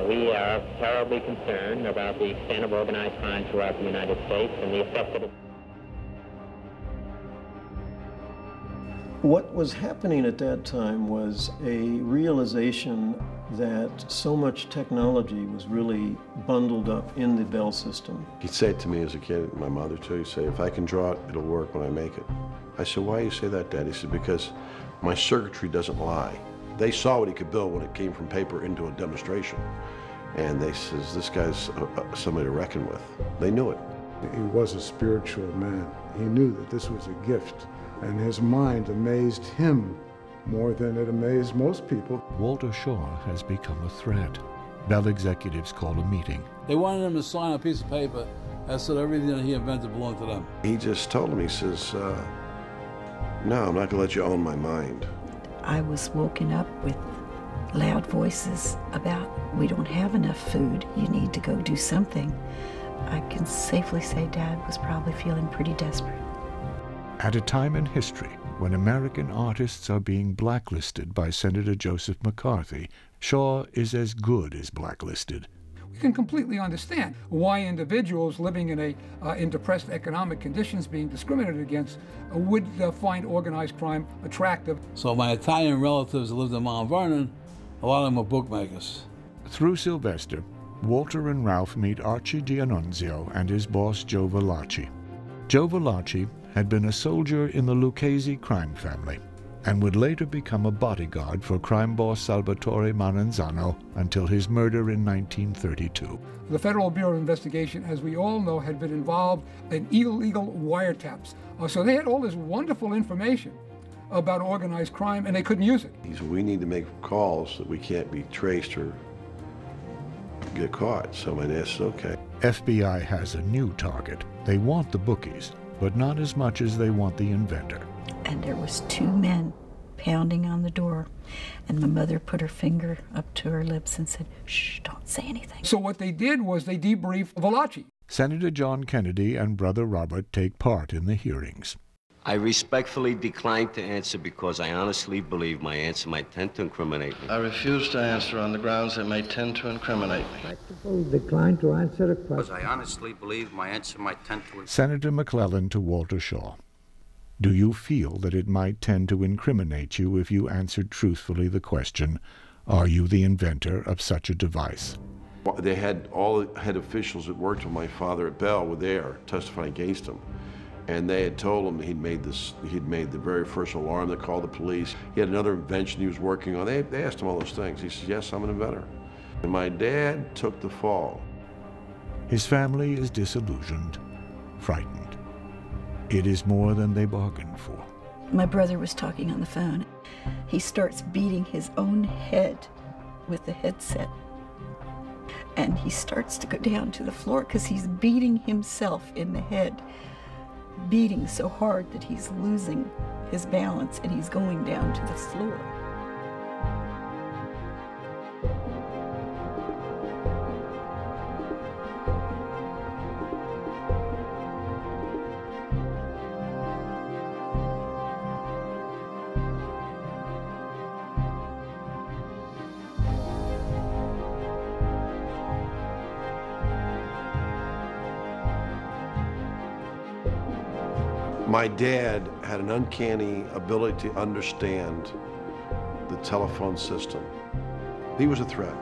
We are terribly concerned about the extent of organized crime throughout the United States and the effect that it... What was happening at that time was a realization that so much technology was really bundled up in the Bell system. He'd say it to me as a kid, my mother too, he'd say, if I can draw it, it'll work when I make it. I said, why do you say that, Dad? He said, because my circuitry doesn't lie. They saw what he could build when it came from paper into a demonstration. And they says, this guy's somebody to reckon with. They knew it. He was a spiritual man. He knew that this was a gift, and his mind amazed him more than it amazed most people. Walter Shaw has become a threat. Bell executives called a meeting. They wanted him to sign a piece of paper that said everything that he invented belonged to them. He just told him, he says, no, I'm not gonna let you own my mind. I was woken up with loud voices about, we don't have enough food, you need to go do something. I can safely say Dad was probably feeling pretty desperate. At a time in history when American artists are being blacklisted by Senator Joseph McCarthy, Shaw is as good as blacklisted. We can completely understand why individuals living in depressed economic conditions being discriminated against would find organized crime attractive. So my Italian relatives that lived in Mount Vernon, a lot of them were bookmakers. Through Sylvester, Walter and Ralph meet Archie D'Annunzio and his boss Joe Valachi. Joe Valachi had been a soldier in the Lucchese crime family and would later become a bodyguard for crime boss Salvatore Maranzano until his murder in 1932. The Federal Bureau of Investigation, as we all know, had been involved in illegal wiretaps. So they had all this wonderful information about organized crime, and they couldn't use it. He said, we need to make calls that we can't be traced or get caught. So my dad said, okay. FBI has a new target. They want the bookies, but not as much as they want the inventor. And there was two men pounding on the door, and my mother put her finger up to her lips and said, shh, don't say anything. So what they did was they debriefed Valachi. Senator John Kennedy and Brother Robert take part in the hearings. I respectfully decline to answer because I honestly believe my answer might tend to incriminate me. I refuse to answer on the grounds it may tend to incriminate me. Respectfully decline to answer the question. Because I honestly believe my answer might tend to... Senator McClellan to Walter Shaw. Do you feel that it might tend to incriminate you if you answered truthfully the question, are you the inventor of such a device? They had all the head officials that worked with my father at Bell were there testifying against him. And they had told him he'd made the very first alarm that called the police. He had another invention he was working on. They asked him all those things. He says, yes, I'm an inventor. And my dad took the fall. His family is disillusioned, frightened. It is more than they bargained for. My brother was talking on the phone. He starts beating his own head with the headset. And he starts to go down to the floor because he's beating himself in the head. Beating so hard that he's losing his balance and he's going down to the floor. My dad had an uncanny ability to understand the telephone system. He was a threat.